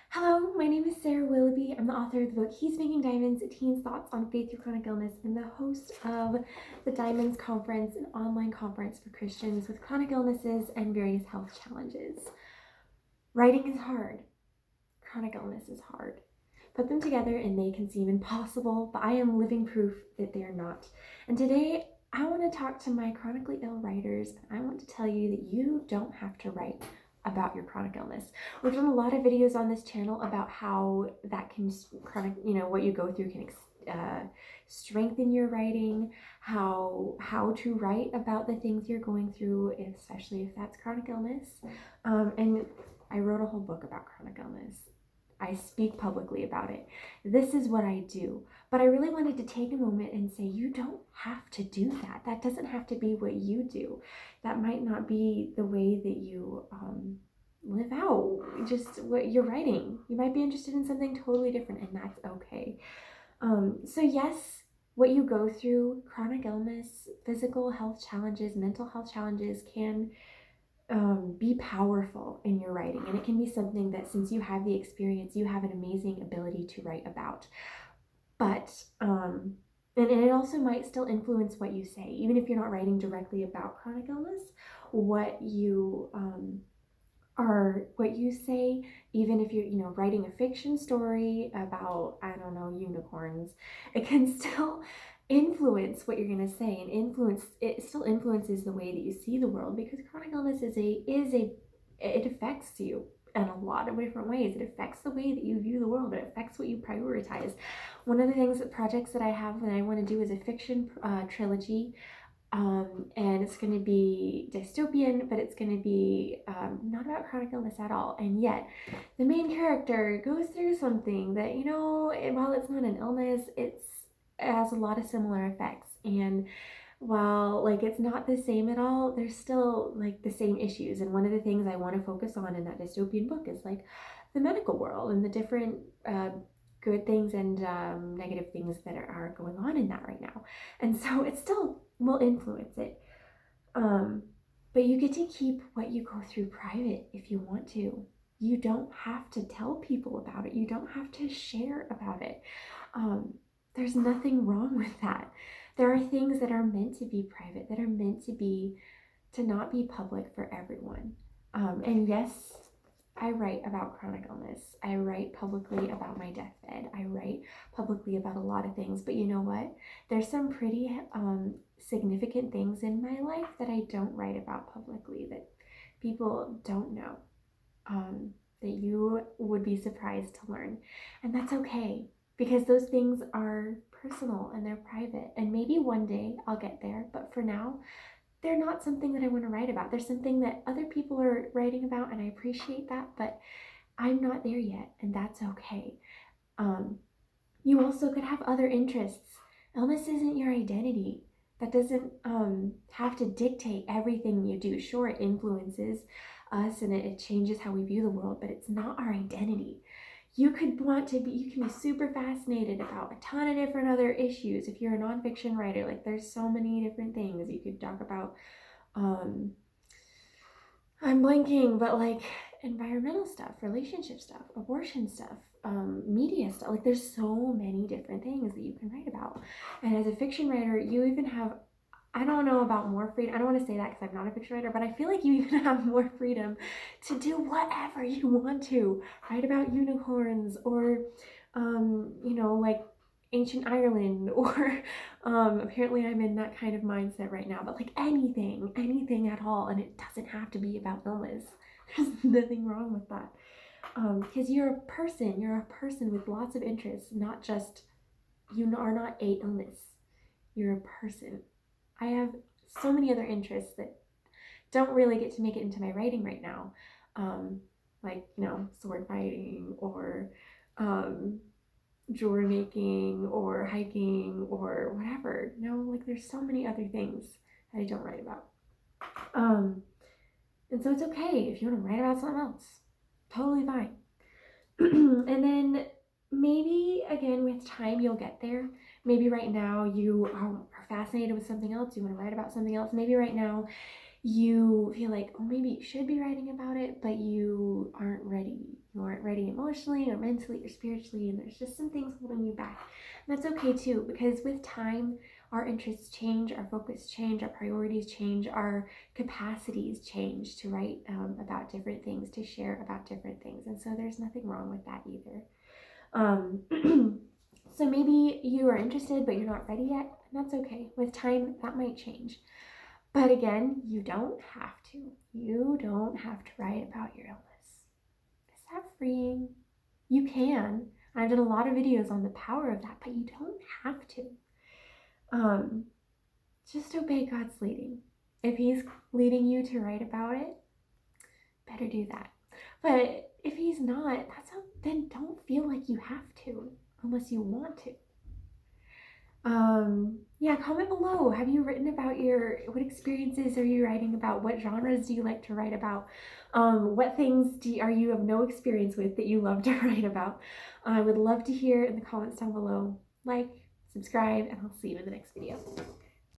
Hello, my name is Sarah Willoughby. I'm the author of the book He's Making Diamonds, Teens' Thoughts on Faith Through Chronic Illness, and the host of the Diamonds Conference, an online conference for Christians with chronic illnesses and various health challenges. Writing is hard. Chronic illness is hard. Put them together and they can seem impossible, but I am living proof that they are not. And today, I want to talk to my chronically ill writers, and I want to tell you that you don't have to write about your chronic illness. We've done a lot of videos on this channel about how that can what you go through can strengthen your writing, how to write about the things you're going through, especially if that's chronic illness. And I wrote a whole book about chronic illness. I speak publicly about it. This is what I do. But I really wanted to take a moment and say, you don't have to do that. That doesn't have to be what you do. That might not be the way that you live out just what you're writing. You might be interested in something totally different, and that's okay. So yes, what you go through, chronic illness, physical health challenges, mental health challenges can be powerful in your writing, and it can be something that, since you have the experience, you have an amazing ability to write about. But and it also might still influence what you say, even if you're not writing directly about chronic illness. What you what you say, even if you're writing a fiction story about, I don't know, unicorns, it can still influence what you're going to say, and it still influences the way that you see the world, because chronic illness it affects you in a lot of different ways. It affects the way that you view the world. It affects what you prioritize. One of the projects that I have that I want to do is a fiction trilogy. And it's going to be dystopian, but it's going to be not about chronic illness at all. And yet, the main character goes through something that, while it's not an illness, it has a lot of similar effects. And while it's not the same at all, there's still the same issues. And one of the things I want to focus on in that dystopian book is the medical world and the different good things and negative things that are going on in that right now. And so it still will influence it. But you get to keep what you go through private if you want to. You don't have to tell people about it. You don't have to share about it. There's nothing wrong with that. There are things that are meant to be private, that are meant to not be public for everyone. And yes, I write about chronic illness. I write publicly about my deathbed. I write publicly about a lot of things. But you know what? There's some pretty significant things in my life that I don't write about publicly, that people don't know, that you would be surprised to learn. And that's okay, because those things are personal and they're private. And maybe one day I'll get there. But for now, they're not something that I want to write about. They're something that other people are writing about, and I appreciate that, but I'm not there yet, and that's okay. You also could have other interests. Illness isn't your identity. That doesn't have to dictate everything you do. Sure, it influences us and it changes how we view the world, but it's not our identity. You can be super fascinated about a ton of different other issues. If you're a nonfiction writer, there's so many different things you could talk about. I'm blanking, but environmental stuff, relationship stuff, abortion stuff, media stuff. There's so many different things that you can write about. And as a fiction writer, you even have, I don't know about more freedom. I don't want to say that because I'm not a fiction writer, but I feel like you even have more freedom to do whatever you want to. Write about unicorns or, ancient Ireland, or apparently I'm in that kind of mindset right now, but anything at all. And it doesn't have to be about illness. There's nothing wrong with that. Because you're a person with lots of interests, not just, you are not a illness. You're a person. I have so many other interests that don't really get to make it into my writing right now. Sword fighting, or jewelry making, or hiking, or whatever. There's so many other things that I don't write about. And so it's okay if you want to write about something else. Totally fine. And then maybe, again, with time, you'll get there. Maybe right now you are fascinated with something else. You want to write about something else. Maybe right now you feel like, oh, maybe you should be writing about it, but you aren't ready. You aren't ready emotionally or mentally or spiritually, and there's just some things holding you back. And that's okay too, because with time, our interests change, our focus change, our priorities change, our capacities change to write about different things, to share about different things. And so there's nothing wrong with that either. So maybe you are interested, but you're not ready yet. And that's okay. With time, that might change. But again, you don't have to. You don't have to write about your illness. Is that freeing? You can. I've done a lot of videos on the power of that, but you don't have to. Just obey God's leading. If He's leading you to write about it, better do that. But if He's not, then don't feel like you have to, unless you want to. Yeah, comment below. Have you written about what experiences are you writing about? What genres do you like to write about? What things are you have no experience with that you love to write about? I would love to hear in the comments down below. Like, subscribe, and I'll see you in the next video.